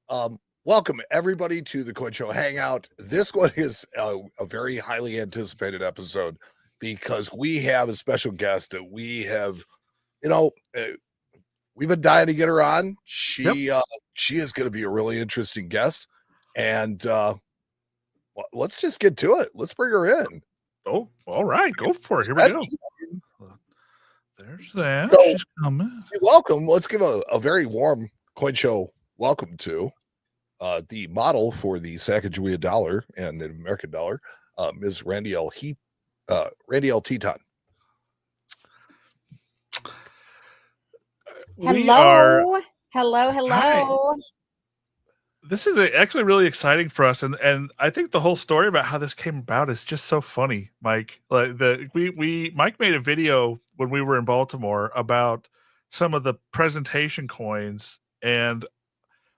Welcome everybody to the Coin Show Hangout. This one is a very highly anticipated episode because we have a special guest that we have, you know, uh, we've been dying to get her on. Yep. She is going to be a really interesting guest, and let's just get to it. Let's bring her in. Oh, all right. Go for it. Here we go. There's that. So, She's coming. Welcome. Let's give a very warm Coin Show welcome to the model for the Sacagawea Dollar and Native American Dollar, Ms. Randy L. Teton. Hello. Hi. This is actually really exciting for us, and I think the whole story about how this came about is just so funny, Mike. Like Mike made a video when we were in Baltimore about some of the presentation coins, and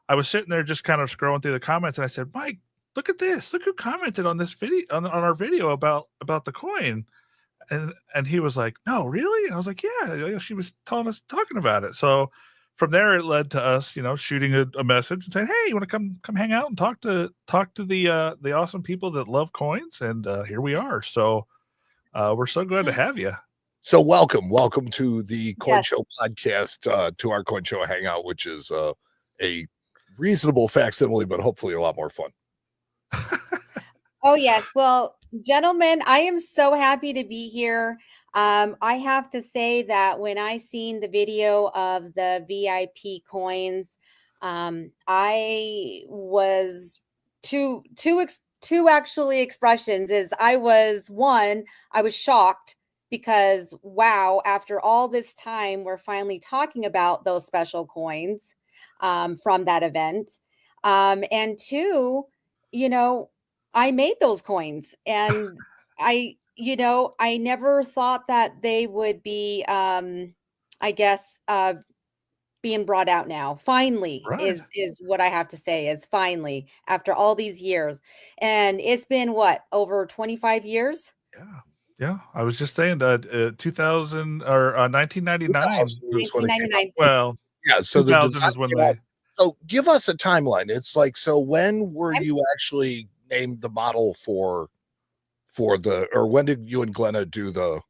I was sitting there just kind of scrolling through the comments, and I said, "Mike, look at this! Look who commented on this video on our video about the coin." And he was like, "No, really?" And I was like, "Yeah." She was talking about it. So from there, it led to us, shooting a message and saying, "Hey, you want to come hang out and talk to the awesome people that love coins?" And here we are. So we're so glad to have you. So welcome to the Coin Show podcast, to our Coin Show Hangout, which is a reasonable facsimile, but hopefully a lot more fun. Oh, yes. Well, gentlemen, I am so happy to be here. I have to say that when I seen the video of the VIP coins, I was two actually expressions is I was shocked because wow, after all this time, we're finally talking about those special coins from that event. And two, I made those coins and I never thought that they would be, I guess, being brought out now. Finally, Right. is what I have to say is finally after all these years. And it's been what, over 25 years? Yeah. I was just saying that 2000 or 1999. 1999. Well, yeah. So 2000 is when they. So give us a timeline. It's like, so when were you actually named the model for the, or when did you and Glenna do the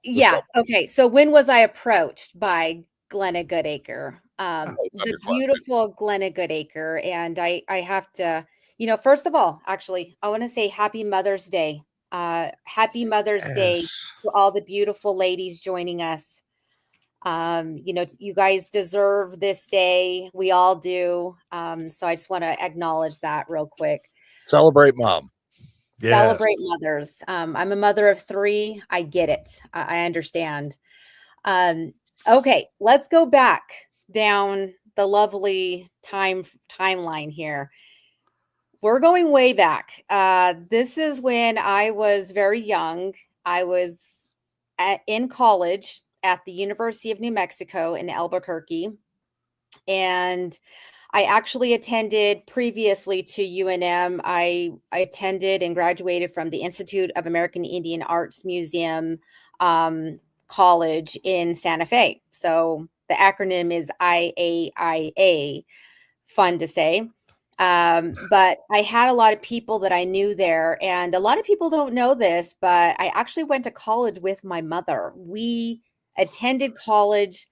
yeah. Stuff? Okay. So when was I approached by Glenna Goodacre? The beautiful Glenna Goodacre. And I have to, first of all, actually, I want to say happy Mother's Day. Happy Mother's Day to all the beautiful ladies joining us. You guys deserve this day. We all do. So I just want to acknowledge that real quick. Celebrate mom. Celebrate mothers. I'm a mother of 3. I get it. I understand. Okay, let's go back down the lovely timeline here. We're going way back. This is when I was very young. I was in college at the University of New Mexico in Albuquerque. And I actually attended previously to UNM. I attended and graduated from the Institute of American Indian Arts Museum College in Santa Fe. So the acronym is IAIA, fun to say. But I had a lot of people that I knew there, and a lot of people don't know this, but I actually went to college with my mother. We attended college,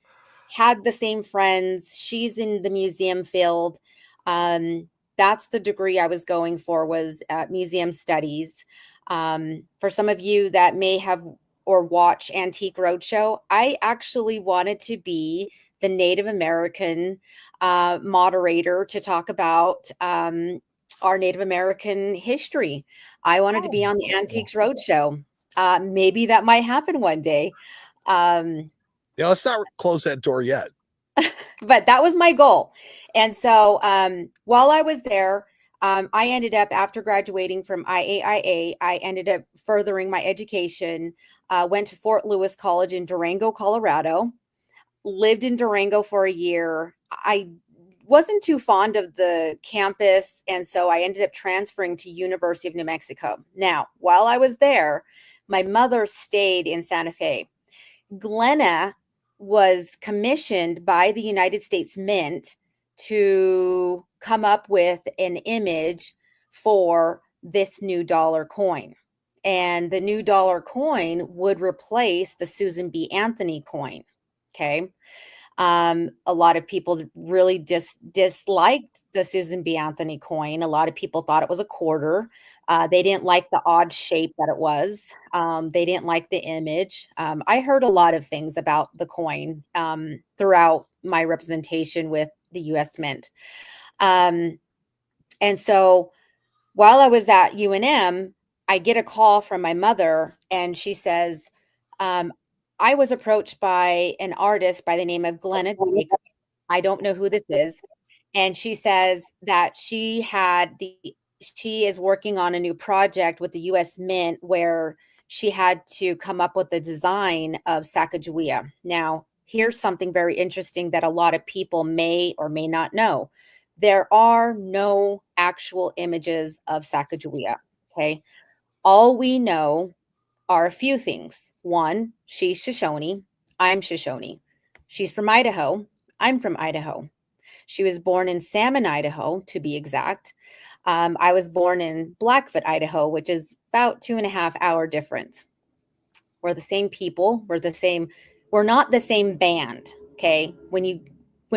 had the same friends. She's in the museum field. That's the degree I was going for, was museum studies. For some of you that may have or watch Antique Roadshow, I actually wanted to be the Native American moderator to talk about our Native American history. I wanted to be on the Antiques Roadshow. Maybe that might happen one day. Yeah, let's not close that door yet. But that was my goal. And so while I was there, I ended up, after graduating from IAIA, I ended up furthering my education, went to Fort Lewis College in Durango, Colorado, lived in Durango for a year. I wasn't too fond of the campus, and so I ended up transferring to University of New Mexico. Now, while I was there, my mother stayed in Santa Fe. Glenna was commissioned by the United States Mint to come up with an image for this new dollar coin. And the new dollar coin would replace the Susan B. Anthony coin. Okay. A lot of people really disliked the Susan B. Anthony coin. A lot of people thought it was a quarter. They didn't like the odd shape that it was. They didn't like the image. I heard a lot of things about the coin throughout my representation with the U.S. Mint. And so while I was at UNM, I get a call from my mother, and she says, I was approached by an artist by the name of Glenna. I don't know who this is. And she says that she is working on a new project with the U.S. Mint where she had to come up with the design of Sacagawea. Now, here's something very interesting that a lot of people may or may not know. There are no actual images of Sacagawea. Okay. All we know are a few things. One, she's Shoshone. I'm Shoshone. She's from Idaho. I'm from Idaho. She was born in Salmon, Idaho, to be exact. I was born in Blackfoot, Idaho, which is about 2.5-hour difference. We're the same people. We're not the same band. Okay. When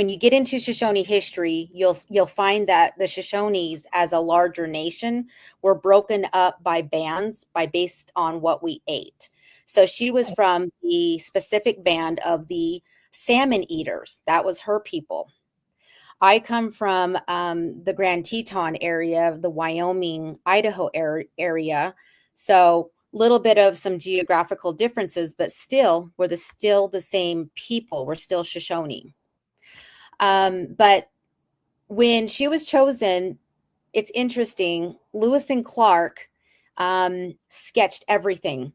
you get into Shoshone history, you'll find that the Shoshones as a larger nation were broken up by bands based on what we ate. So she was from the specific band of the salmon eaters. That was her people. I come from the Grand Teton area, the Wyoming, Idaho area. So little bit of some geographical differences, but still, we're still the same people. We're still Shoshone. But when she was chosen, it's interesting. Lewis and Clark sketched everything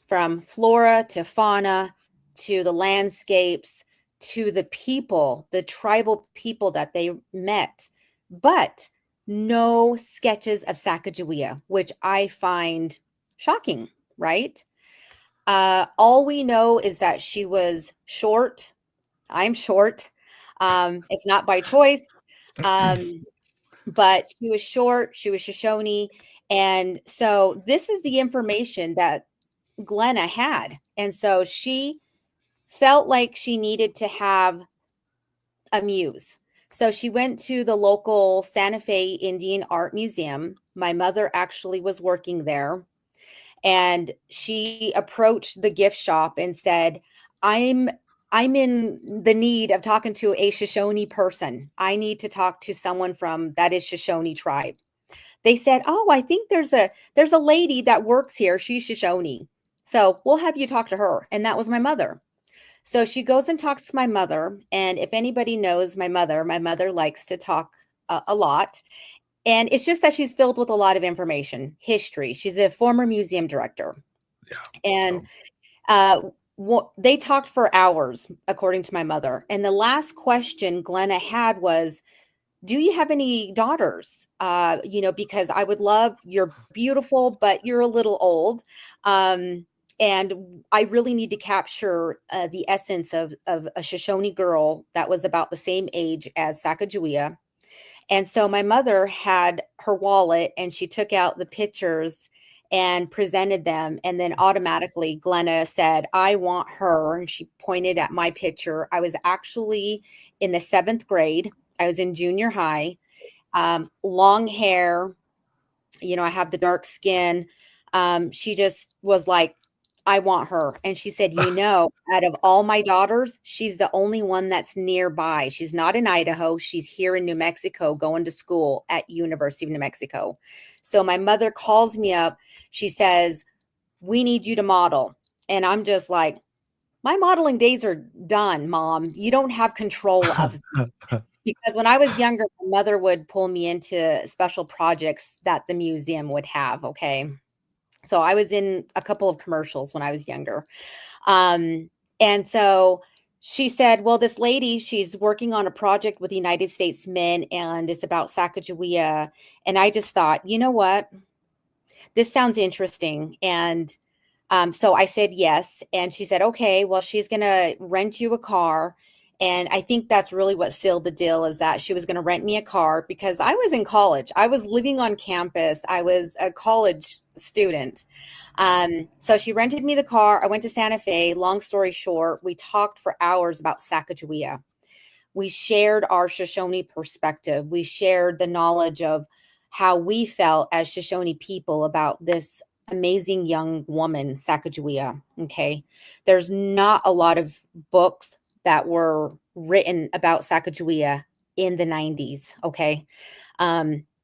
from flora to fauna to the landscapes to the people, the tribal people that they met, but no sketches of Sacagawea, which I find shocking, right? All we know is that she was short. I'm short. It's not by choice. But she was short, she was Shoshone. And so this is the information that Glenna had. And so she felt like she needed to have a muse. So she went to the local Santa Fe Indian Art Museum. My mother actually was working there. And she approached the gift shop and said, I'm in the need of talking to a Shoshone person. I need to talk to someone from that is Shoshone tribe. They said, "Oh, I think there's a lady that works here. She's Shoshone. So we'll have you talk to her." And that was my mother. So she goes and talks to my mother. And if anybody knows my mother likes to talk a lot. And it's just that she's filled with a lot of information, history. She's a former museum director. Yeah. And they talked for hours, according to my mother. And the last question Glenna had was, do you have any daughters? Because I would love, you're beautiful, but you're a little old. And I really need to capture the essence of a Shoshone girl that was about the same age as Sacagawea. And so my mother had her wallet and she took out the pictures and presented them. And then automatically Glenna said, I want her. And she pointed at my picture. I was actually in the 7th grade. I was in junior high, long hair. I have the dark skin. She just was like, I want her. And she said, out of all my daughters, she's the only one that's nearby. She's not in Idaho. She's here in New Mexico going to school at University of New Mexico. So my mother calls me up. She says, we need you to model. And I'm just like, my modeling days are done, Mom. You don't have control of them. Because when I was younger, my mother would pull me into special projects that the museum would have. Okay. So I was in a couple of commercials when I was younger. And so she said, well, this lady, she's working on a project with the United States Mint and it's about Sacagawea. And I just thought, you know what? This sounds interesting. And so I said yes. And she said, okay, well, she's going to rent you a car And I think that's really what sealed the deal, is that she was going to rent me a car because I was in college. I was living on campus. I was a college student. So she rented me the car. I went to Santa Fe. Long story short, we talked for hours about Sacagawea. We shared our Shoshone perspective. We shared the knowledge of how we felt as Shoshone people about this amazing young woman, Sacagawea. Okay. There's not a lot of books that were written about Sacagawea in the 90s. Okay.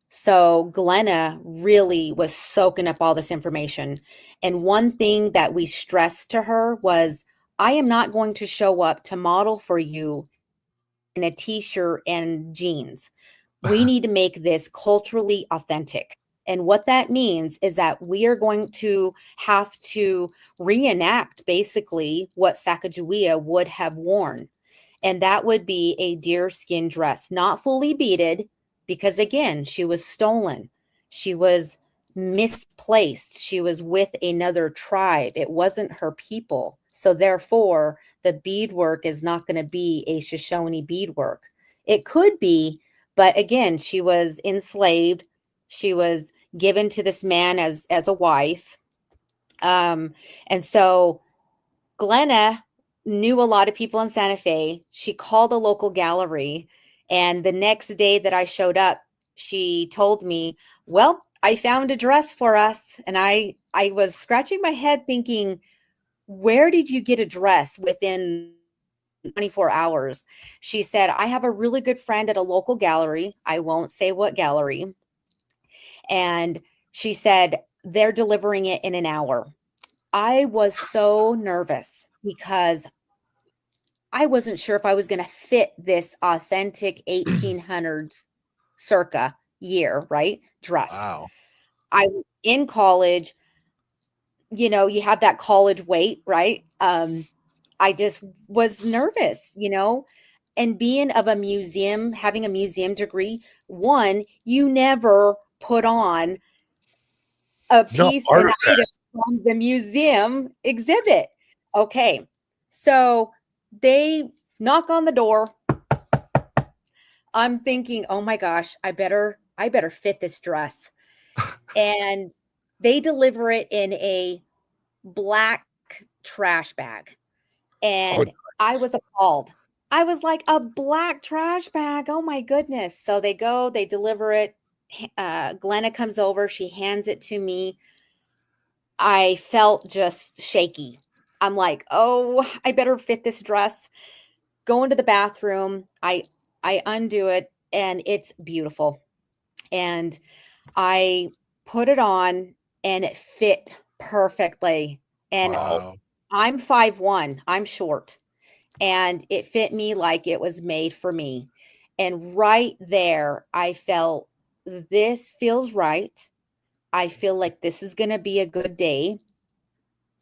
So Glenna really was soaking up all this information. And one thing that we stressed to her was, I am not going to show up to model for you in a t-shirt and jeans. We need to make this culturally authentic. And what that means is that we are going to have to reenact basically what Sacagawea would have worn. And that would be a deerskin dress, not fully beaded, because again, she was stolen. She was misplaced. She was with another tribe. It wasn't her people. So therefore, the beadwork is not going to be a Shoshone beadwork. It could be, but again, she was enslaved. She was given to this man as a wife. And so Glenna knew a lot of people in Santa Fe. She called a local gallery. And the next day that I showed up, she told me, well, I found a dress for us. And I was scratching my head thinking, where did you get a dress within 24 hours? She said, I have a really good friend at a local gallery. I won't say what gallery. And she said, they're delivering it in an hour. I was so nervous because I wasn't sure if I was going to fit this authentic 1800s circa year, right? Dress. Wow. I was in college, you know, you have that college weight, right? I just was nervous, you know, and being of a museum, having a museum degree, one, you never put on a piece, an item from the museum exhibit. Okay. So they knock on the door. I'm thinking, oh my gosh, I better fit this dress. And they deliver it in a black trash bag. And nice. I was appalled. I was like, a black trash bag. Oh my goodness. So they go, they deliver it. Glenna comes over. She hands it to me. I felt just shaky. I'm like, oh, I better fit this dress. Go into the bathroom. I undo it and it's beautiful. And I put it on and it fit perfectly. And Wow. I'm 5'1". I'm short. And it fit me like it was made for me. And right there, I felt, this feels right. I feel like this is going to be a good day.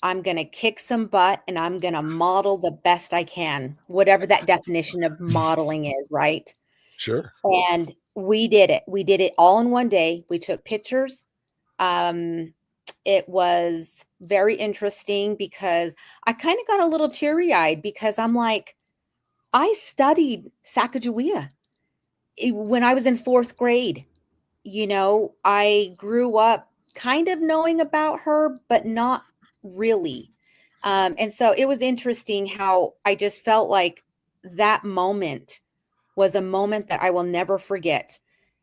I'm going to kick some butt and I'm going to model the best I can, whatever that definition of modeling is, right? Sure. And we did it. We did it all in one day. We took pictures. It was very interesting because I kind of got a little teary-eyed because I'm like, I studied Sacagawea when I was in 4th grade. You know, I grew up kind of knowing about her, but not really. And so it was interesting how I just felt like that moment was a moment that I will never forget.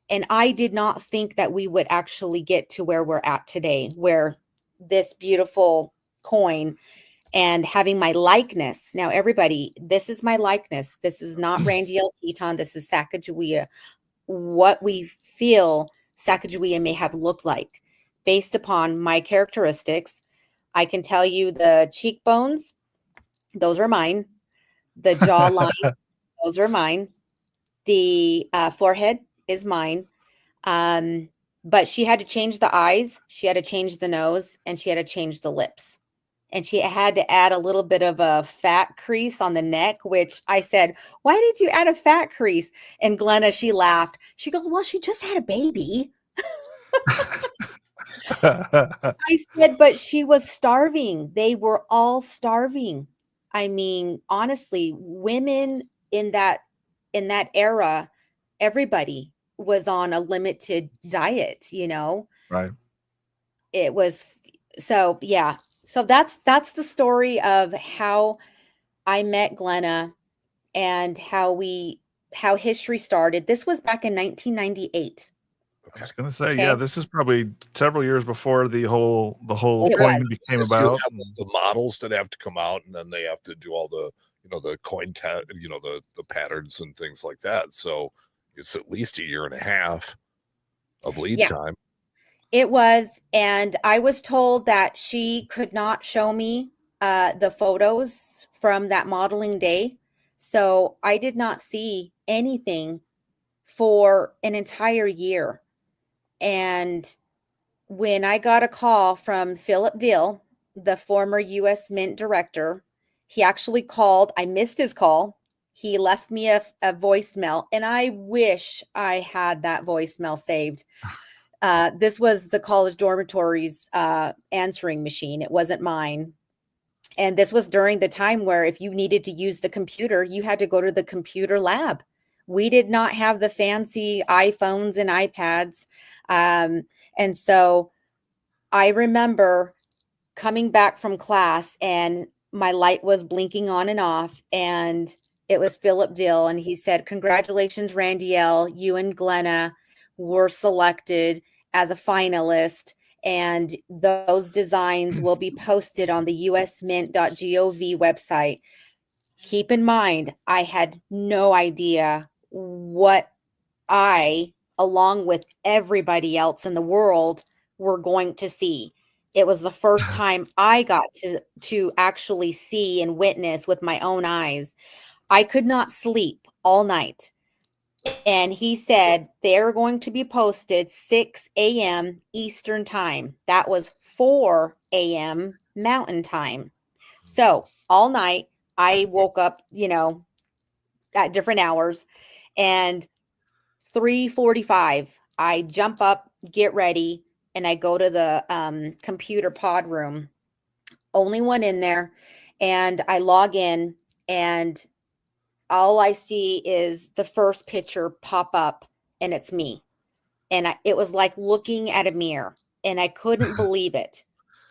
And I did not think that we would actually get to where we're at today, where this beautiful coin and having my likeness. Now, everybody, this is my likeness. This is not Randy L. Teton. This is Sacagawea. What we feel Sacagawea may have looked like based upon my characteristics. I can tell you the cheekbones, those are mine. The jawline, those are mine. The forehead is mine. But she had to change the eyes, she had to change the nose, and she had to change the lips. And she had to add a little bit of a fat crease on the neck, which I said, why did you add a fat crease? And Glenna, she laughed. She goes, well, she just had a baby. I said, but she was starving. They were all starving. I mean, honestly, women in that era, everybody was on a limited diet, you know. Right. It was so yeah. So that's the story of how I met Glenna and how history started. This was back in 1998. I was gonna say, yeah, Okay. this is probably several years before the whole It coin was. became Yes, you about. have the models that have to come out, and then they have to do all the, the coin the patterns and things like that. So it's at least a year and a half of lead Yeah. time. It was, and I was told that she could not show me the photos from that modeling day. So I did not see anything for an entire year. And when I got a call from Philip Dill, the former US Mint director, he actually called. I missed his call. He left me a voicemail, and I wish I had that voicemail saved. This was the college dormitory's answering machine. It wasn't mine. And this was during the time where if you needed to use the computer, you had to go to the computer lab. We did not have the fancy iPhones and iPads. And so I remember coming back from class and my light was blinking on and off. And it was Philip Dill. And he said, "Congratulations, Randiel. You and Glenna were selected as a finalist. And those designs will be posted on the usmint.gov website." Keep in mind, I had no idea what I, along with everybody else in the world, were going to see. It was the first time I got to actually see and witness with my own eyes. I could not sleep all night. And he said they're going to be posted 6 a.m. Eastern time. That was 4 a.m. Mountain time. So all night I woke up, at different hours, and 3:45 I jump up, get ready, and I go to the computer pod room. Only one in there, and I log in, and all I see is the first picture pop up, and it's me. And it was like looking at a mirror, and I couldn't believe it.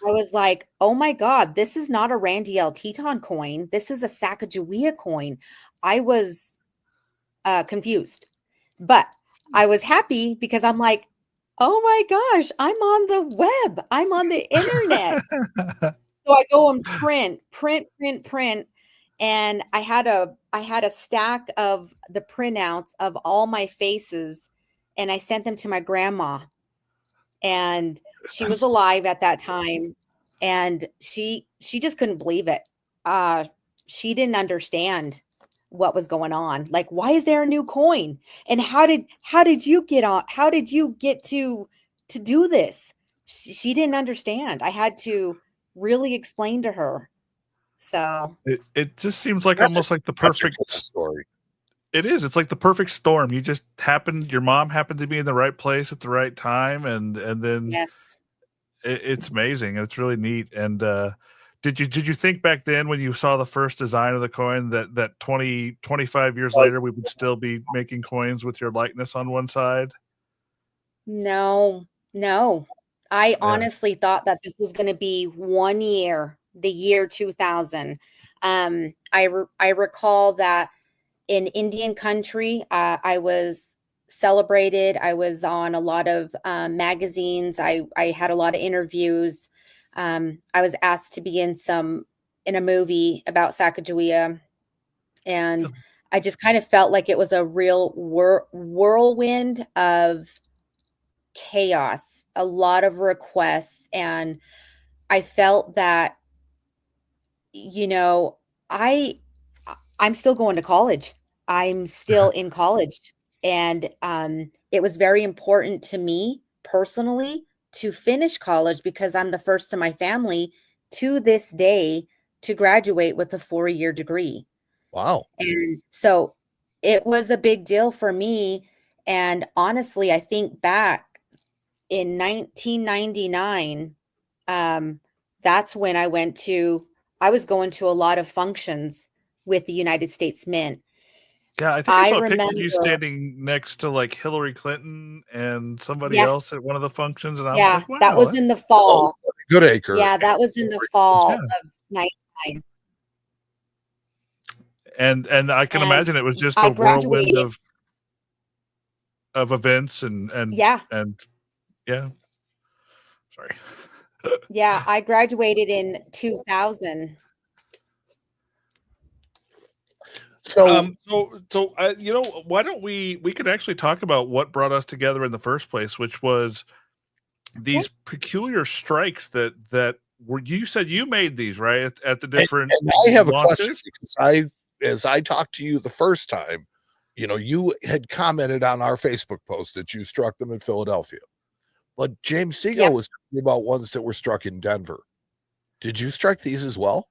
I was like, "Oh my God, this is not a Randy L. Teton coin. This is a Sacagawea coin." I was confused, but I was happy because I'm like, "Oh my gosh, I'm on the web. I'm on the internet." So I go and print, and I had a stack of the printouts of all my faces, and I sent them to my grandma, and she was alive at that time, and she just couldn't believe it. She didn't understand what was going on. Like, why is there a new coin? And how did you get on? How did you get to do this? She didn't understand. I had to really explain to her. So It just seems like That almost is like the such a perfect. cool story. It is. It's like the perfect storm. You just happened. Your mom happened to be in the right place at the right time, and then yes. it's amazing. It's really neat. And did you think back then when you saw the first design of the coin that 25 years later we would still be making coins with your likeness on one side? No, no. I Yeah. honestly thought that this was going to be 1 year, the year 2000. I recall that in Indian country, I was celebrated. I was on a lot of magazines. I had a lot of interviews. I was asked to be in a movie about Sacagawea, and I just kind of felt like it was a real whirlwind of chaos, a lot of requests, and I felt that, you know, I I'm still going to college. I'm still in college, and it was very important to me personally to finish college because I'm the first in my family to this day to graduate with a 4-year degree. Wow. And so it was a big deal for me. And honestly, I think back in 1999, um, that's when I was going to a lot of functions with the United States Mint. Yeah, I think I saw a picture of remember. you standing next to like Hillary Clinton and somebody Yeah, else at one of the functions, and I was yeah, like, that wow. was in the fall. Goodacre. Yeah, that was in the fall Yeah. of 99. And I can And imagine it was just I a whirlwind graduated. of events and Yeah, yeah. Sorry. yeah, I graduated in 2000. So You know, why don't we could actually talk about what brought us together in the first place, which was these peculiar strikes that were, you said you made these, right? At the different and I have a question launches? because as I talked to you the first time, you know, you had commented on our Facebook post that you struck them in Philadelphia. But James Segal Yep. was talking about ones that were struck in Denver. Did you strike these as well?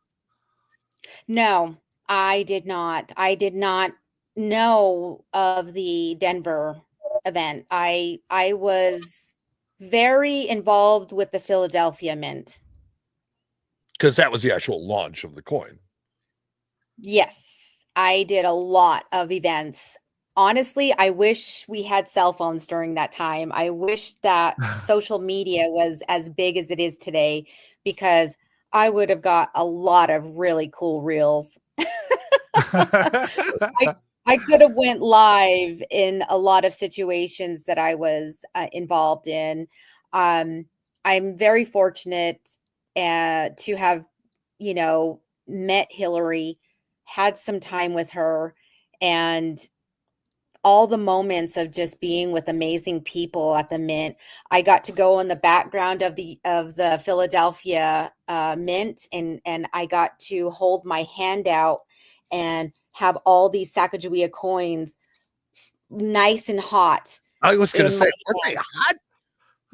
No, I did not. I did not know of the Denver event. I was very involved with the Philadelphia Mint. Because that was the actual launch of the coin. Yes, I did a lot of events. Honestly, I wish we had cell phones during that time. I wish that social media was as big as it is today, because I would have got a lot of really cool reels. I could have went live in a lot of situations that I was involved in. I'm very fortunate to have, you know, met Hillary, had some time with her, and all the moments of just being with amazing people at the Mint. I got to go in the background of the Philadelphia Mint, and I got to hold my hand out and have all these Sacagawea coins nice and hot. I was going to In say, my weren't they hot?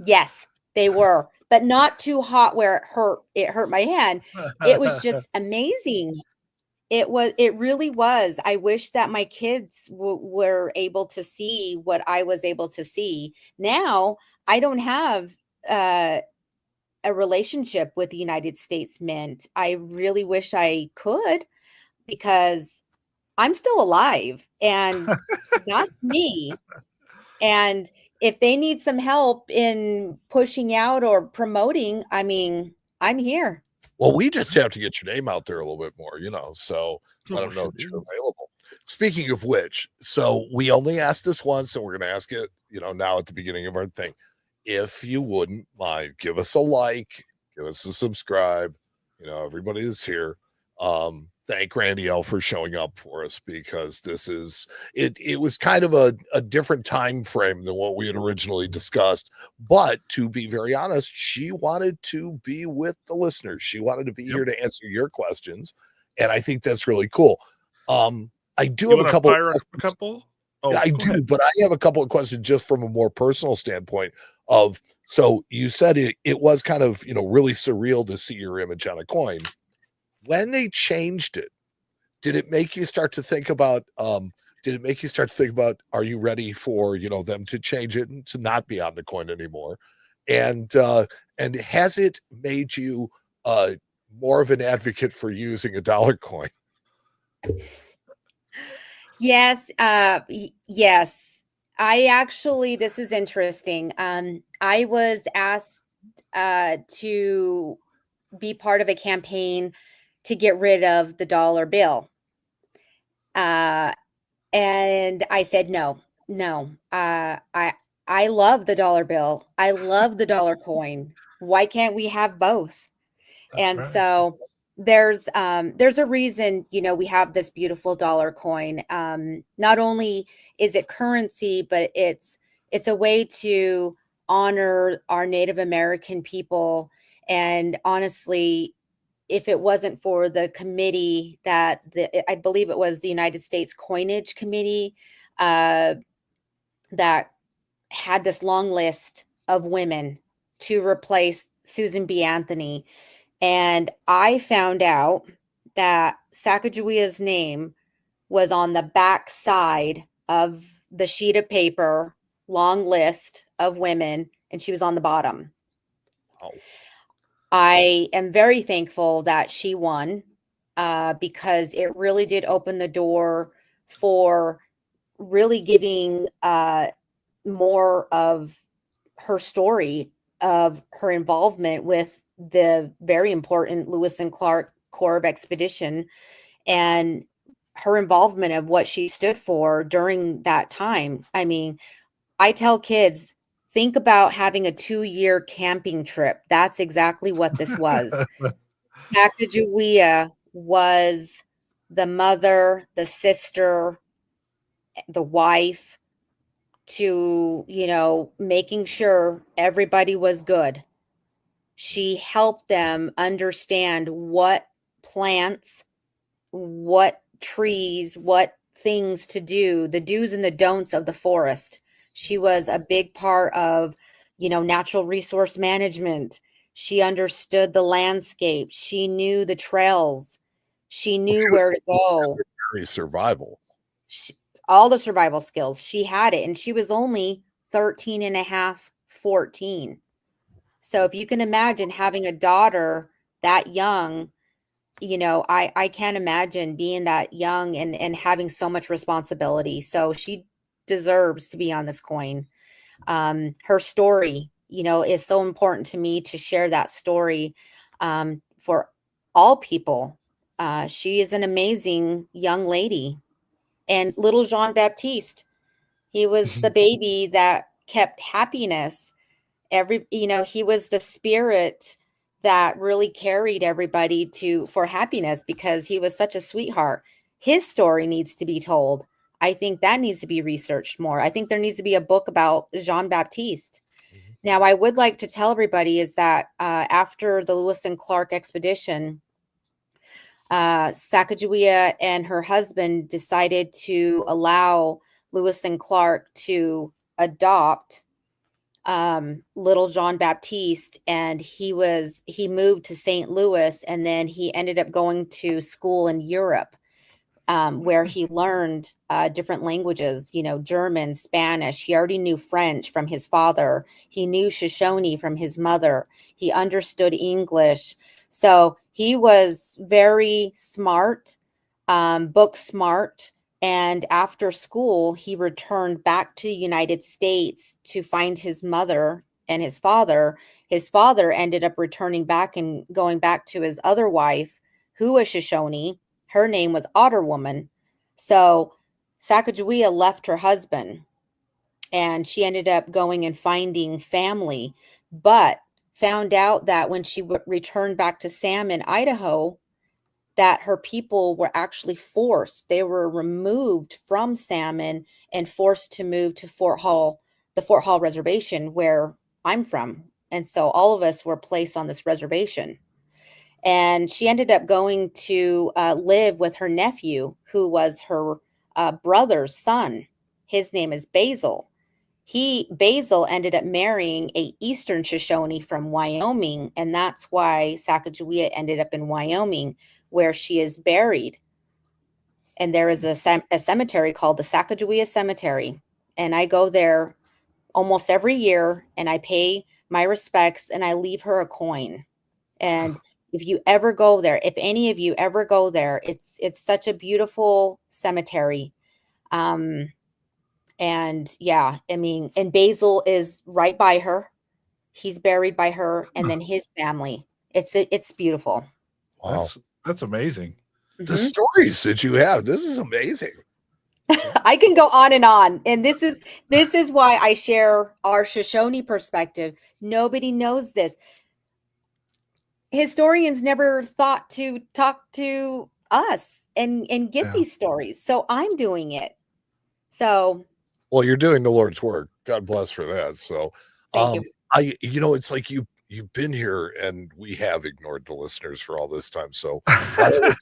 Yes, they were, but not too hot where it hurt. It hurt my hand. It was just amazing. It really was. I wish that my kids were able to see what I was able to see. Now, I don't have a relationship with the United States Mint. I really wish I could, because I'm still alive, and that's me. And if they need some help in pushing out or promoting, I mean, I'm here. Well, we just have to get your name out there a little bit more, you know, so let them know that you're available. Speaking of which, so we only asked this once, and we're going to ask it, you know, now at the beginning of our thing. If you wouldn't mind, give us a like, give us a subscribe. You know, everybody is here. Thank Randy L for showing up for us, because this is it was kind of a different time frame than what we had originally discussed. But to be very honest, she wanted to be with the listeners. She wanted to be here to answer your questions. And I think that's really cool. I do You have a want to couple of fire a questions. couple? Yeah, Oh, I go do, ahead. but I have a couple of questions just from a more personal standpoint of, so you said it was kind of, you know, really surreal to see your image on a coin. When they changed it, did it make you start to think about are you ready for, you know, them to change it and to not be on the coin anymore? And has it made you more of an advocate for using a dollar coin? Yes, yes. I actually, this is interesting. I was asked to be part of a campaign to get rid of the dollar bill. And I said no, no. I love the dollar bill. I love the dollar coin. Why can't we have both? That's And right. so there's a reason, you know, we have this beautiful dollar coin. Not only is it currency, but it's a way to honor our Native American people. And honestly, if it wasn't for the committee that I believe it was the United States Coinage Committee, uh, that had this long list of women to replace Susan B. Anthony, and I found out that Sacagawea's name was on the back side of the sheet of paper, long list of women, and she was on the bottom. Oh. I am very thankful that she won, because it really did open the door for really giving more of her story of her involvement with the very important Lewis and Clark Corps of Expedition and her involvement of what she stood for during that time. I mean, I tell kids, think about having a 2-year camping trip. That's exactly what this was. Sacagawea was the mother, the sister, the wife to, making sure everybody was good. She helped them understand what plants, what trees, what things to do, the do's and the don'ts of the forest. She was a big part of, natural resource management. She understood the landscape. She knew the trails. She knew where to go. Survival. All the survival skills. She had it. And she was only 13 and a half, 14. So if you can imagine having a daughter that young, I can't imagine being that young and having so much responsibility. So she deserves to be on this coin. Her story, is so important to me to share that story for all people. She is an amazing young lady. And little Jean Baptiste, he was the baby that kept happiness. He was the spirit that really carried everybody for happiness because he was such a sweetheart. His story needs to be told. I think that needs to be researched more. I think there needs to be a book about Jean Baptiste. Mm-hmm. Now, I would like to tell everybody is that after the Lewis and Clark expedition, Sacagawea and her husband decided to allow Lewis and Clark to adopt little Jean Baptiste, and he moved to St. Louis, and then he ended up going to school in Europe, where he learned different languages, German, Spanish. He already knew French from his father. He knew Shoshone from his mother. He understood English. So he was very smart, book smart. And after school, he returned back to the United States to find his mother and his father. His father ended up returning back and going back to his other wife, who was Shoshone. Her name was Otter Woman. So Sacagawea left her husband, and she ended up going and finding family, but found out that when she returned back to Salmon, Idaho, that her people were actually forced. They were removed from Salmon and forced to move to Fort Hall, the Fort Hall reservation where I'm from. And so all of us were placed on this reservation. And she ended up going to live with her nephew, who was her brother's son. His name is Basil. Basil ended up marrying a Eastern Shoshone from Wyoming, and that's why Sacagawea ended up in Wyoming, where she is buried. And there is a cemetery called the Sacagawea Cemetery. And I go there almost every year, and I pay my respects, and I leave her a coin. And if you ever go there, if any of you ever go there, it's such a beautiful cemetery. And yeah, I mean, and Basil is right by her. He's buried by her, and then his family. It's beautiful. Wow. That's amazing. The stories that you have, this is amazing. I can go on, and this is why I share our Shoshone perspective. Nobody knows this. Historians never thought to talk to us and get these stories, so I'm doing it. So, well, you're doing the Lord's work. God bless for that. So, thank you. It's like you've been here, and we have ignored the listeners for all this time. So, the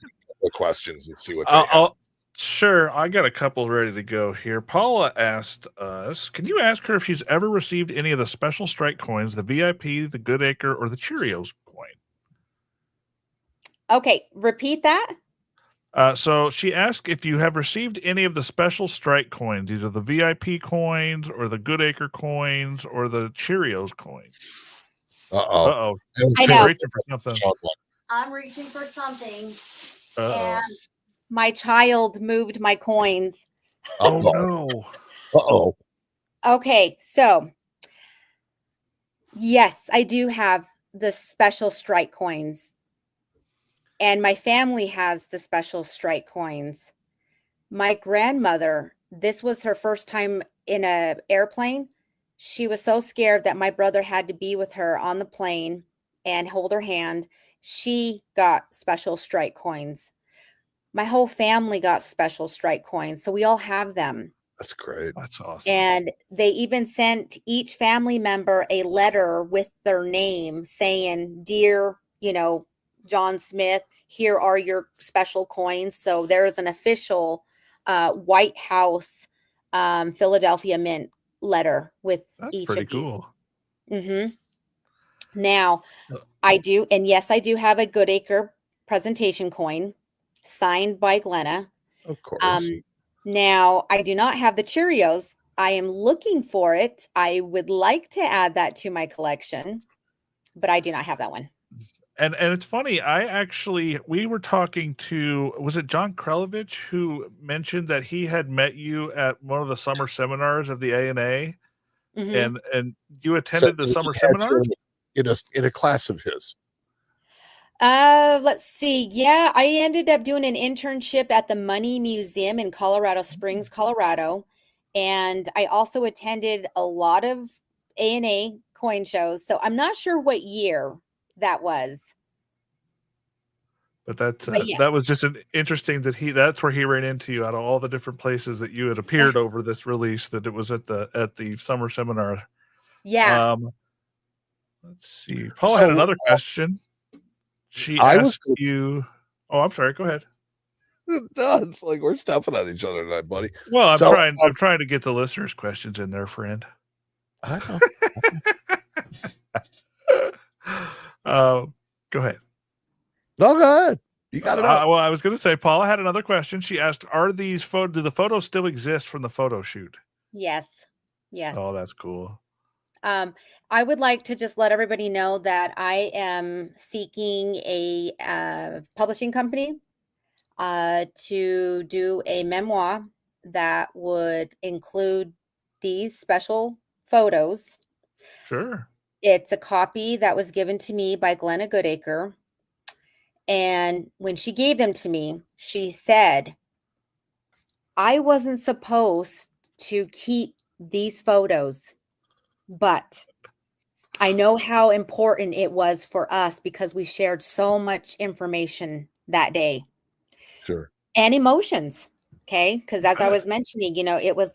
questions and see what they have. Sure, I got a couple ready to go here. Paula asked us, can you ask her if she's ever received any of the special strike coins, the VIP, the Good Acre, or the Cheerios coin? Okay, repeat that. So she asked if you have received any of the special strike coins, either the VIP coins or the Good Acre coins or the Cheerios coins. I know. Reaching for something. I'm reaching for something. And my child moved my coins. Oh no. Uh-oh. Okay, so yes, I do have the special strike coins. And my family has the special strike coins. My grandmother, this was her first time in an airplane. She was so scared that my brother had to be with her on the plane and hold her hand. She got special strike coins. My whole family got special strike coins. So we all have them. That's great. That's awesome. And they even sent each family member a letter with their name saying, "Dear, John Smith, here are your special coins." So there is an official White House Philadelphia Mint letter with That's each pretty of these. cool. Now, I do, and yes, I do have a Goodacre presentation coin signed by Glenna. Of course. Now, I do not have the Cheerios. I am looking for it. I would like to add that to my collection, but I do not have that one. And it's funny, we were talking to, was it John Krelovich who mentioned that he had met you at one of the summer seminars of the ANA, and you attended the summer seminar in a class of his. Let's see. Yeah, I ended up doing an internship at the Money Museum in Colorado Springs, Colorado. And I also attended a lot of ANA coin shows. So I'm not sure what year that was. But that's yeah. that was just an interesting that's where he ran into you out of all the different places that you had appeared over this release, that it was at the summer seminar. Yeah. Let's see. Paul had another question. She asked you. Oh, I'm sorry. Go ahead. No, it's like we're stepping on each other tonight, buddy. Well, I'm trying to get the listeners' questions in there, friend. I know. Go ahead. No, go ahead. You got it up. Well, I was going to say, Paula had another question. She asked, do the photos still exist from the photo shoot? Yes. Oh, that's cool. I would like to just let everybody know that I am seeking a publishing company to do a memoir that would include these special photos. Sure. It's a copy that was given to me by Glenna Goodacre. And when she gave them to me, she said, "I wasn't supposed to keep these photos, but I know how important it was for us because we shared so much information that day." Sure. And emotions. Okay. Because as I was mentioning, it was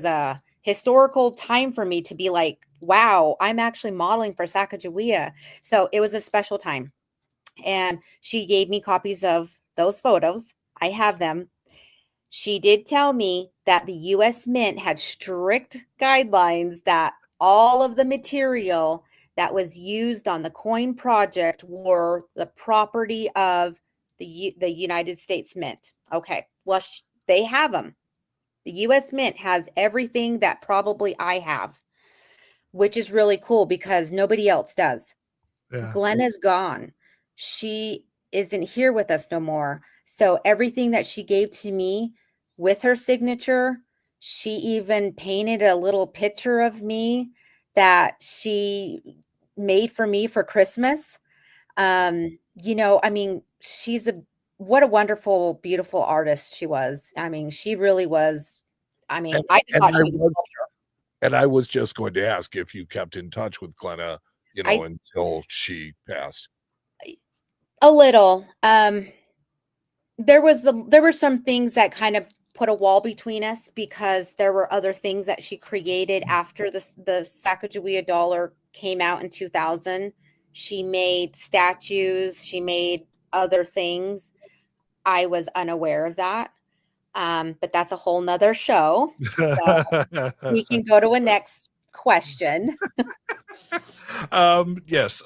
a historical time for me to be like, wow, I'm actually modeling for Sacagawea. So it was a special time. And she gave me copies of those photos. I have them. She did tell me that the U.S. Mint had strict guidelines that all of the material that was used on the coin project were the property of the United States Mint. Okay. Well, they have them. The U.S. Mint has everything that probably I have, which is really cool because nobody else does. Yeah. Glenna's gone. She isn't here with us no more. So everything that she gave to me with her signature, she even painted a little picture of me that she made for me for Christmas. What a wonderful, beautiful artist she was. I mean, she really was. I mean, I just thought she was a sculptor. And I was just going to ask if you kept in touch with Glenna, until she passed. A little. There were some things that kind of put a wall between us because there were other things that she created after the Sacagawea Dollar came out in 2000. She made statues, she made other things. I was unaware of that. But that's a whole nother show. So we can go to a next question. Yes.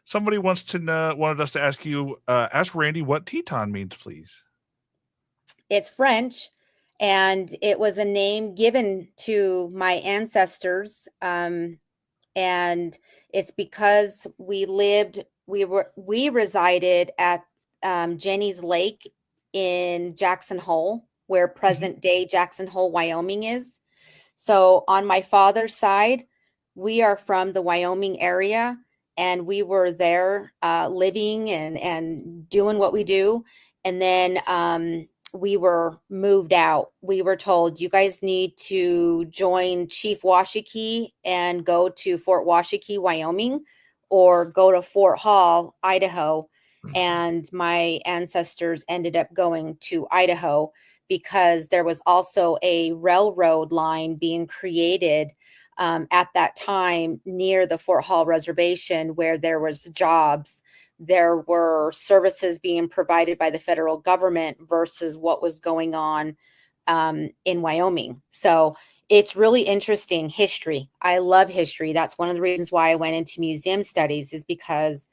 Somebody wanted us to ask you, ask Randy what Teton means, please. It's French, and it was a name given to my ancestors. And it's because we resided at Jenny's Lake in Jackson Hole, where present day Jackson Hole, Wyoming is. So on my father's side, we are from the Wyoming area, and we were there living and doing what we do. And then we were moved out. We were told, you guys need to join Chief Washakie and go to Fort Washakie, Wyoming, or go to Fort Hall, Idaho. And my ancestors ended up going to Idaho because there was also a railroad line being created at that time near the Fort Hall Reservation, where there was jobs, there were services being provided by the federal government versus what was going on in Wyoming. So it's really interesting history. I love history. That's one of the reasons why I went into museum studies, is because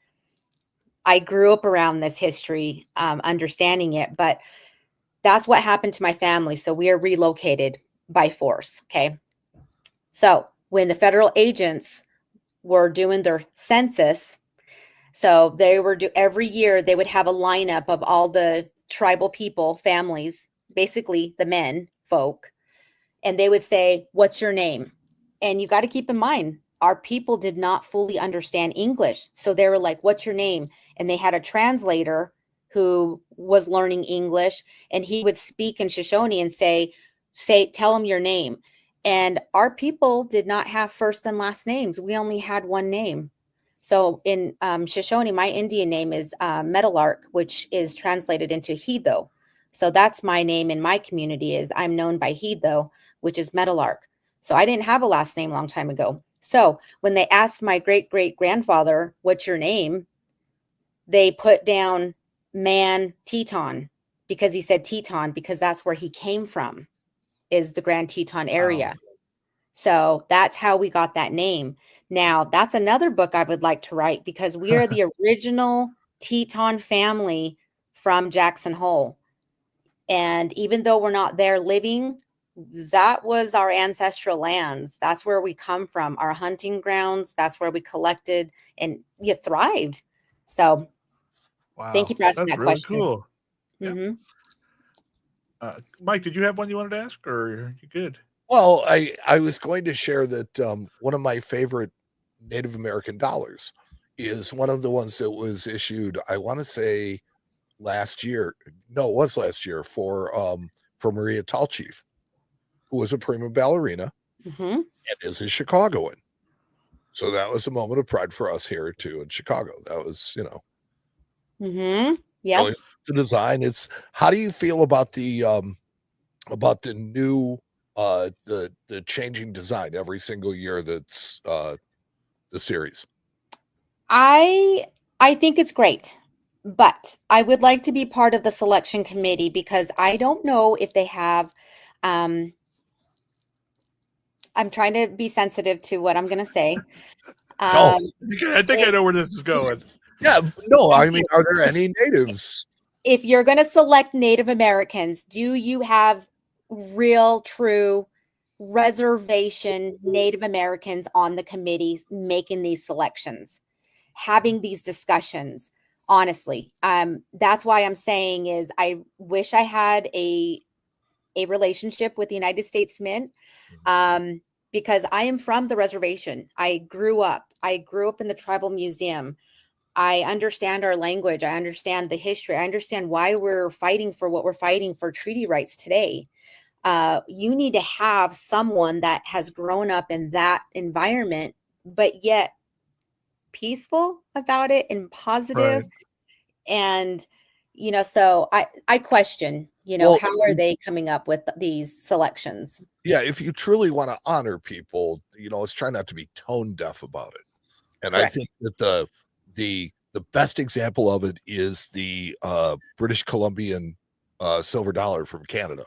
I grew up around this history, understanding it, but that's what happened to my family. So we are relocated by force. Okay. So when the federal agents were doing their census, so they were every year they would have a lineup of all the tribal people, families, basically the men, folk, and they would say, "What's your name?" And you got to keep in mind, our people did not fully understand English. So they were like, "What's your name?" And they had a translator who was learning English, and he would speak in Shoshone and say, tell them your name. And our people did not have first and last names. We only had one name. So in Shoshone, my Indian name is Meadowlark, which is translated into Hedo. So that's my name in my community, is I'm known by Hedo, which is Meadowlark. So I didn't have a last name a long time ago. So when they asked my great-great-grandfather, what's your name? They put down Man Teton, because he said Teton, because that's where he came from, is the Grand Teton area. Wow. So that's how we got that name. Now, that's another book I would like to write, because we are the original Teton family from Jackson Hole. And even though we're not there living, that was our ancestral lands. That's where we come from, our hunting grounds. That's where we collected and you thrived. So wow, thank you for asking that's that really question. Cool. Mm-hmm. Yeah. Mike, did you have one you wanted to ask, or are you good? Well, I was going to share that one of my favorite Native American dollars is one of the ones that was issued, I want to say last year. No, it was last year for Maria Tallchief, who was a prima ballerina and is a Chicagoan. So that was a moment of pride for us here too in Chicago. That was, Yeah. Really the design. It's how do you feel about the new the changing design every single year that's the series? I think it's great, but I would like to be part of the selection committee, because I don't know if they have I'm trying to be sensitive to what I'm going to say. I think I know where this is going. Yeah, no, I mean, are there any natives? If you're going to select Native Americans, do you have real, true reservation Native Americans on the committee making these selections, having these discussions? Honestly, that's why I'm saying is I wish I had a relationship with the United States Mint, because I am from the reservation. I grew up in the tribal museum. I understand our language. I understand the history. I understand why we're fighting for what we're fighting for, treaty rights today. You need to have someone that has grown up in that environment, but yet peaceful about it and positive. Right. And, so I question, how are they coming up with these selections? Yeah, if you truly want to honor people, let's try not to be tone deaf about it. And Correct. I think that the best example of it is the British Columbian silver dollar from Canada,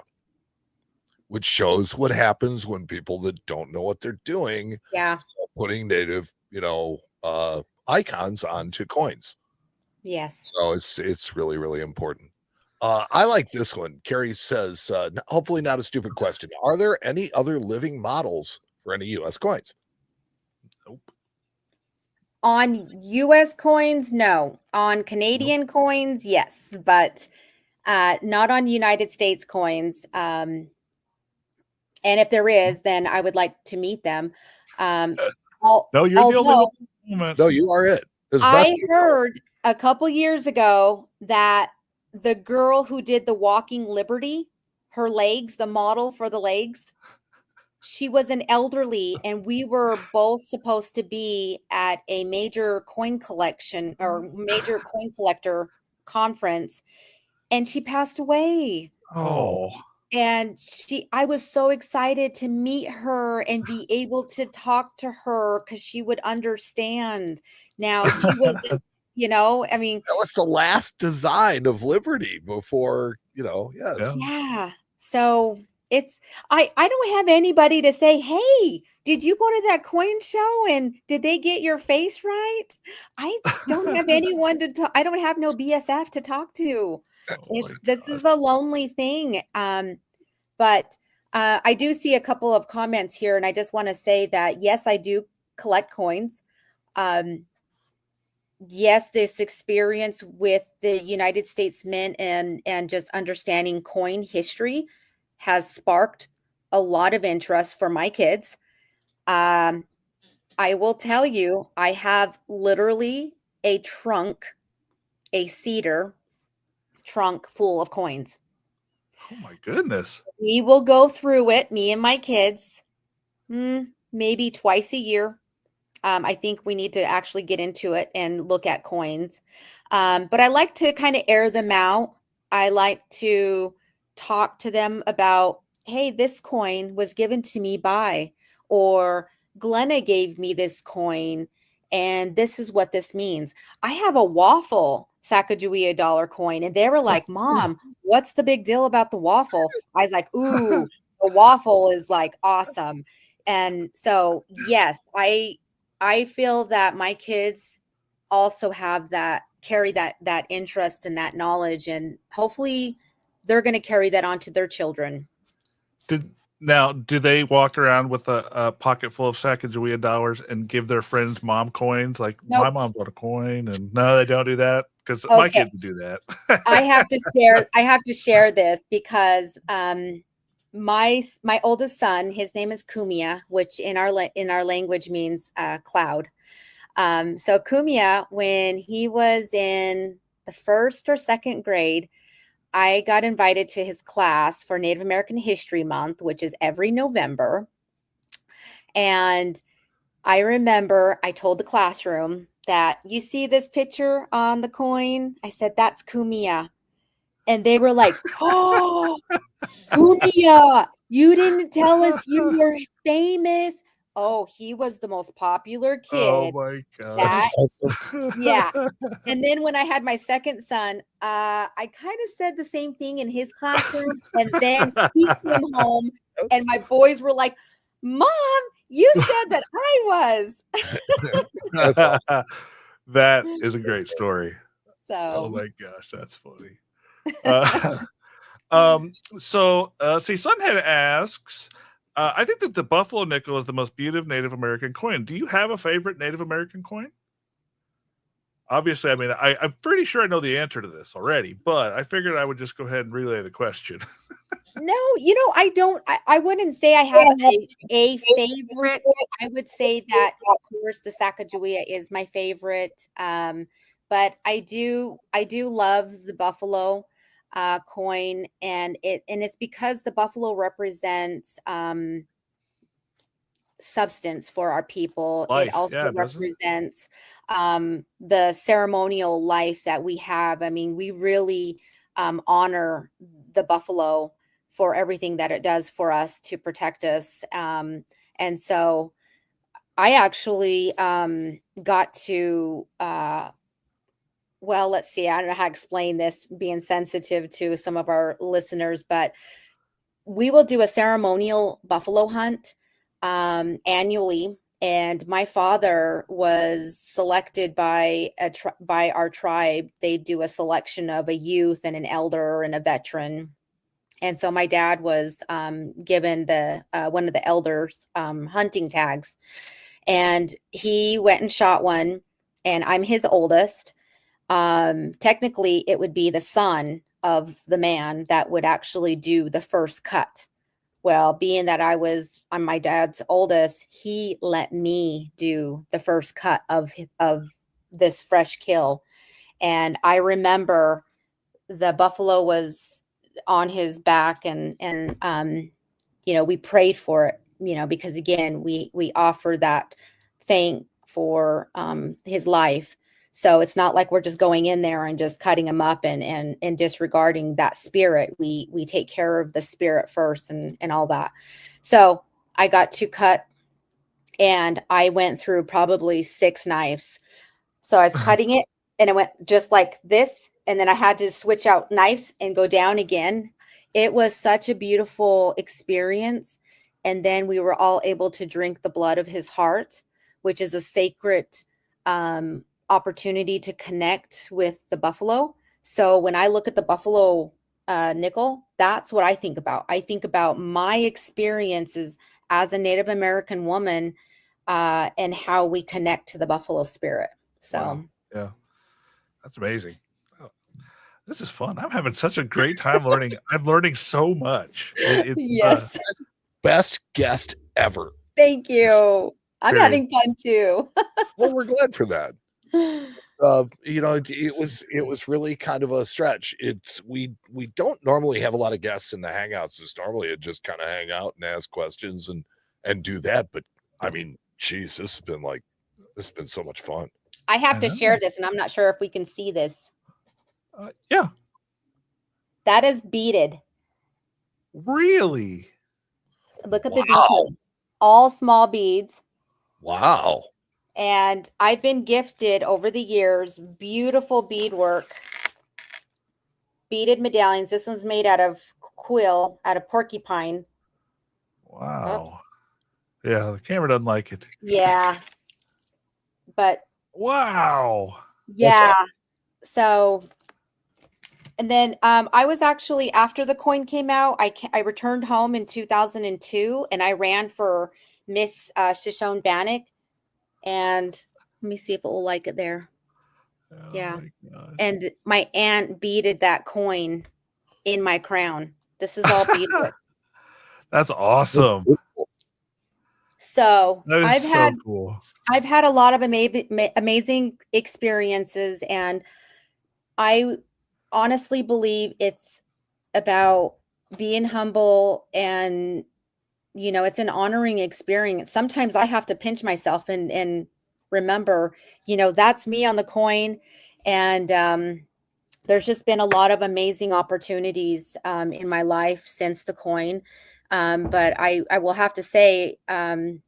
which shows what happens when people that don't know what they're doing Yeah. putting native, icons onto coins. Yes. So it's really, really important. I like this one. Carrie says, hopefully not a stupid question. Are there any other living models for any U.S. coins? Nope. On U.S. coins, no. On Canadian coins, yes. But Not on United States coins. And if there is, then I would like to meet them. No, you're the only Although one. No, you are it. I heard a couple years ago that the girl who did the Walking Liberty, her legs, the model for the legs, she was an elderly, and we were both supposed to be at a major coin collection or major coin collector conference, and she passed away. Oh, And I was so excited to meet her and be able to talk to her because she would understand. Now she was, I mean, that was the last design of Liberty before, yes. yeah. So I don't have anybody to say, hey, did you go to that coin show and did they get your face right? I don't have anyone to talk. I don't have no BFF to talk to. This is a lonely thing. But I do see a couple of comments here, and I just want to say that, yes, I do collect coins. Yes, this experience with the United States Mint and just understanding coin history has sparked a lot of interest for my kids. I will tell you, I have literally a cedar trunk full of coins. Oh my goodness. We will go through it, me and my kids, maybe twice a year. I think we need to actually get into it and look at coins. But I like to kind of air them out. I like to talk to them about, hey, this coin was given to me by, or Glenna gave me this coin, and this is what this means. I have a waffle Sacagawea dollar coin, and they were like, Mom, what's the big deal about the waffle? I was like, ooh, the waffle is like awesome. And so, yes, I feel that my kids also have carry that interest and that knowledge, and hopefully they're going to carry that on to their children. Do they walk around with a pocket full of Sacagawea dollars and give their friends mom coins? Like, nope. My mom's got a coin, and no, they don't do that because my kids do that. I have to share this because my oldest son, his name is Kumia, which in our language means cloud. So Kumia, when he was in the first or second grade, I got invited to his class for Native American History Month, which is every November. And I remember I told the classroom that, you see this picture on the coin? I said, that's Kumia. And they were like, oh, Kumia, you didn't tell us you were famous. Oh, he was the most popular kid. Oh my God. Yeah. And then when I had my second son, I kind of said the same thing in his classroom. And then he came home and my boys were like, Mom, you said that I was. That's awesome. That is a great story. So, oh my gosh, that's funny. See, Sunhead asks, I think that the Buffalo nickel is the most beautiful Native American coin. Do you have a favorite Native American coin? Obviously, I mean, I'm pretty sure I know the answer to this already, but I figured I would just go ahead and relay the question. No, I don't. I wouldn't say I have a favorite. I would say that, of course, the Sacagawea is my favorite. But I do love the Buffalo coin, and it's because the Buffalo represents substance for our people. Life. It also represents the ceremonial life that we have. I mean, we really honor the buffalo for everything that it does for us to protect us. And so I actually got to, well, let's see, I don't know how to explain this, being sensitive to some of our listeners, but we will do a ceremonial buffalo hunt annually. And my father was selected by our tribe. They do a selection of a youth and an elder and a veteran. And so my dad was given the one of the elders hunting tags, and he went and shot one. And I'm his oldest. Technically, it would be the son of the man that would actually do the first cut. Well, being that I'm my dad's oldest, he let me do the first cut of this fresh kill. And I remember the buffalo was on his back, and we prayed for it, because again, we offer that thank for his life. So it's not like we're just going in there and just cutting him up and disregarding that spirit. We take care of the spirit first and all that. So I got to cut, and I went through probably 6 knives. So I was cutting it, and it went just like this. And then I had to switch out knives and go down again. It was such a beautiful experience. And then we were all able to drink the blood of his heart, which is a sacred opportunity to connect with the buffalo. So when I look at the buffalo nickel, that's what I think about. I think about my experiences as a Native American woman and how we connect to the buffalo spirit. So, wow. Yeah, that's amazing. Oh, this is fun. I'm having such a great time learning. I'm learning so much. Yes. Best guest ever. Thank you. I'm having fun too. Well, we're glad for that. It was really kind of a stretch. We don't normally have a lot of guests in the hangouts. It's normally it just kind of hang out and ask questions and do that. But I mean, geez, this has been so much fun. I have to share this, and I'm not sure if we can see this. Yeah. That is beaded. Really? Look at the detail. All small beads. Wow. And I've been gifted over the years beautiful beadwork, beaded medallions. This one's made out of quill, out of porcupine. Wow. Oops. Yeah, the camera doesn't like it. Yeah. But wow. Yeah. So, and then I was actually, after the coin came out, I returned home in 2002, and I ran for Miss Shoshone Bannock. And let me see if it will like it there. Oh, yeah. And my aunt beaded that coin in my crown. This is all beaded. That's awesome. So I've had a lot of amazing experiences, and I honestly believe it's about being humble, and it's an honoring experience. Sometimes I have to pinch myself and remember, that's me on the coin. And there's just been a lot of amazing opportunities in my life since the coin. But I will have to say, I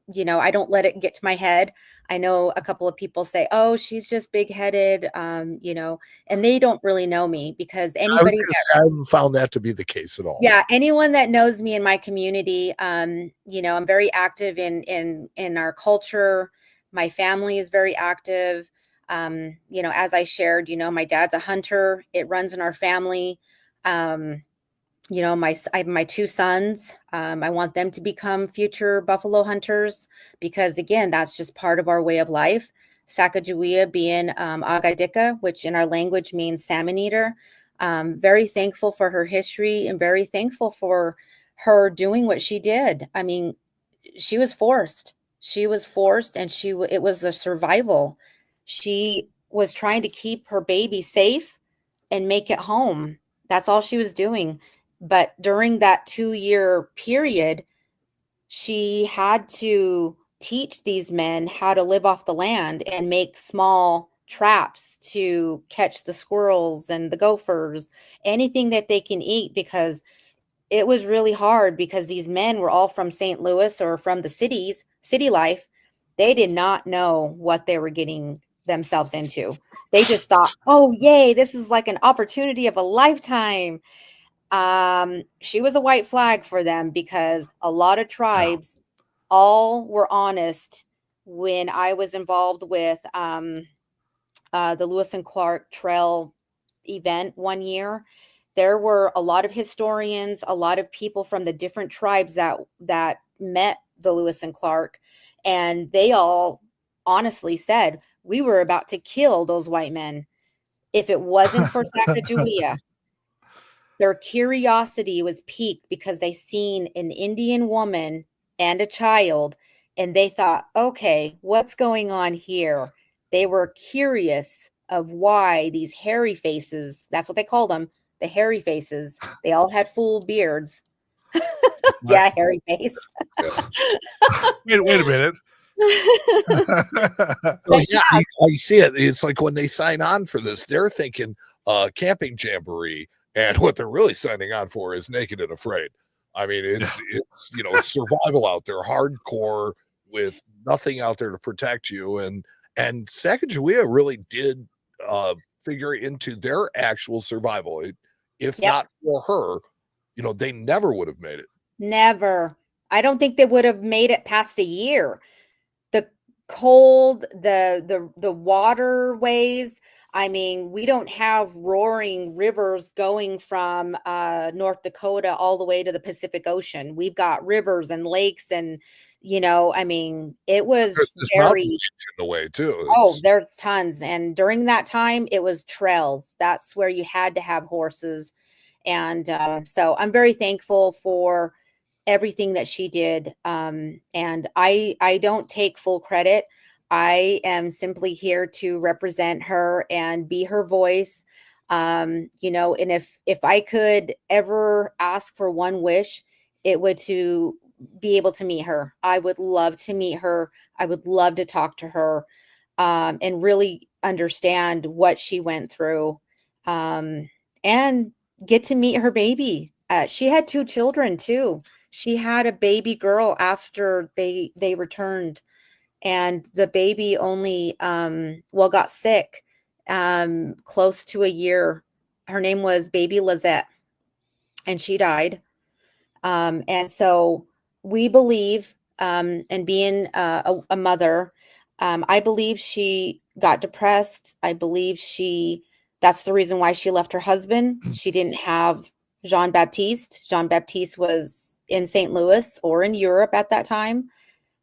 don't let it get to my head. I know a couple of people say, "Oh, she's just big-headed," and they don't really know me, because anybody I haven't found that to be the case at all. Yeah, anyone that knows me in my community, I'm very active in our culture. My family is very active. As I shared, my dad's a hunter. It runs in our family. I have my 2 sons. I want them to become future buffalo hunters, because again, that's just part of our way of life. Sacagawea being Agadika, which in our language means salmon eater. Very thankful for her history, and very thankful for her doing what she did. I mean, she was forced. And it was a survival. She was trying to keep her baby safe and make it home. That's all she was doing. But during that 2-year period, she had to teach these men how to live off the land and make small traps to catch the squirrels and the gophers, anything that they can eat, because it was really hard, because these men were all from St. Louis or from the city life. They did not know what they were getting themselves into. They just thought, "Oh, yay, this is like an opportunity of a lifetime." She was a white flag for them, because a lot of tribes all were honest. When I was involved with the Lewis and Clark Trail event one year, there were a lot of historians, a lot of people from the different tribes that met the Lewis and Clark, and they all honestly said, "We were about to kill those white men if it wasn't for Sacagawea." their curiosity was piqued because they seen an Indian woman and a child, and they thought, okay, what's going on here? They were curious of why these hairy faces, that's what they called them, the hairy faces, they all had full beards. Yeah, hairy face. Wait a minute. So, yeah, I see it. It's like when they sign on for this, they're thinking camping jamboree, and what they're really signing on for is Naked and Afraid. I mean, it's survival out there, hardcore, with nothing out there to protect you. And Sacagawea really did figure into their actual survival. If not for her, they never would have made it. Never. I don't think they would have made it past a year. The cold, the waterways. I mean, we don't have roaring rivers going from North Dakota all the way to the Pacific Ocean. We've got rivers and lakes, and I mean, it was very in the way too. There's tons. And during that time, it was trails. That's where you had to have horses. And so I'm very thankful for everything that she did. And I don't take full credit. I am simply here to represent her and be her voice. And if I could ever ask for one wish, it would to be able to meet her. I would love to meet her. I would love to talk to her and really understand what she went through and get to meet her baby. She had 2 children too. She had a baby girl after they returned. And the baby only, got sick close to a year. Her name was Baby Lizette, and she died. And so we believe, and being a mother, I believe she got depressed. I believe that's the reason why she left her husband. She didn't have Jean-Baptiste. Jean-Baptiste was in St. Louis or in Europe at that time.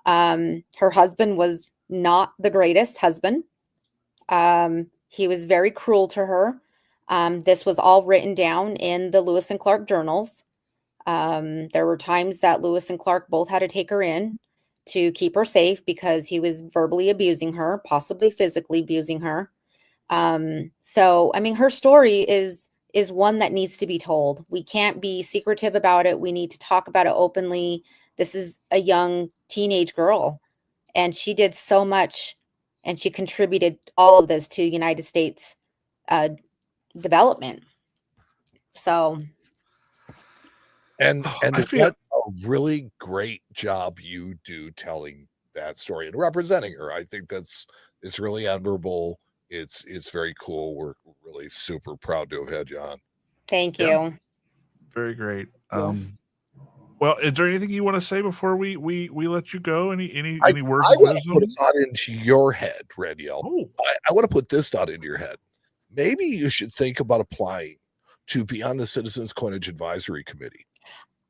Her husband was not the greatest husband. He was very cruel to her. This was all written down in the Lewis and Clark journals. There were times that Lewis and Clark both had to take her in to keep her safe because he was verbally abusing her, possibly physically abusing her. So, I mean, her story is one that needs to be told. We can't be secretive about it. We need to talk about it openly. This is a young teenage girl, and she did so much, and she contributed all of this to United States development. So, and what a really great job you do telling that story and representing her. I think it's really admirable. It's very cool. We're really super proud to have had you on. Thank you. Very great. Well, is there anything you want to say before we let you go? Any words of wisdom? I want to put a thought into your head, Radiel. I want to put this thought into your head. Maybe you should think about applying to be on the Citizens Coinage Advisory Committee.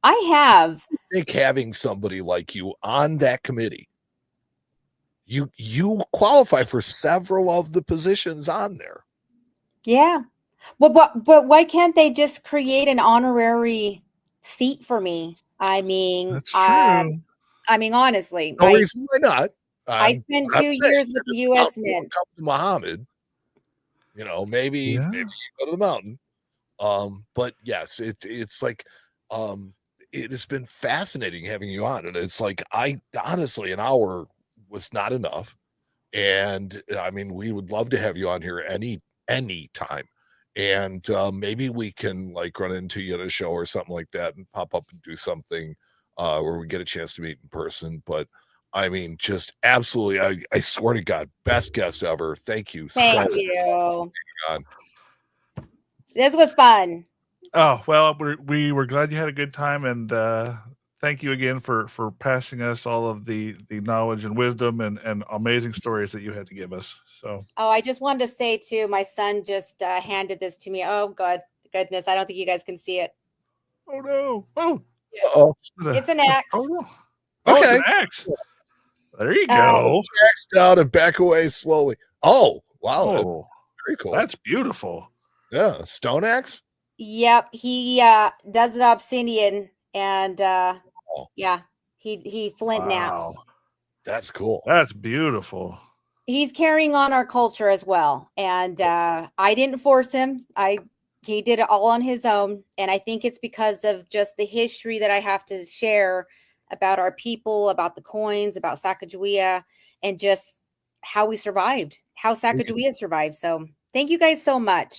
I have. I think having somebody like you on that committee, you qualify for several of the positions on there. Yeah. Well, but why can't they just create an honorary seat for me? I mean, that's true. I mean, honestly, no reason why not. I spent 2 years with the U.S. Mint. Come to Muhammad, maybe you go to the mountain. But yes, it's like it has been fascinating having you on, and it's like honestly, an hour was not enough, and I mean, we would love to have you on here any time. And maybe we can like run into you at a show or something like that and pop up and do something where we get a chance to meet in person. But I mean, just absolutely, I swear to God, best guest ever. Thank you. Thank you. This was fun. Oh, well, we were glad you had a good time, and thank you again for passing us all of the knowledge and wisdom and amazing stories that you had to give us. So, I just wanted to say too, my son just handed this to me. Oh goodness, I don't think you guys can see it. Oh no! Oh, it's an axe. Oh, no. Okay, it's an axe. There you go. Axe down and back away slowly. Oh wow, oh, very cool. That's beautiful. Yeah, stone axe. Yep, he does it obsidian, and yeah, he flint naps. Wow. That's cool. That's beautiful. He's carrying on our culture as well, and I didn't force him. He did it all on his own, and I think it's because of just the history that I have to share about our people, about the coins, about Sacagawea, and just how we survived, how Sacagawea survived. So thank you guys so much.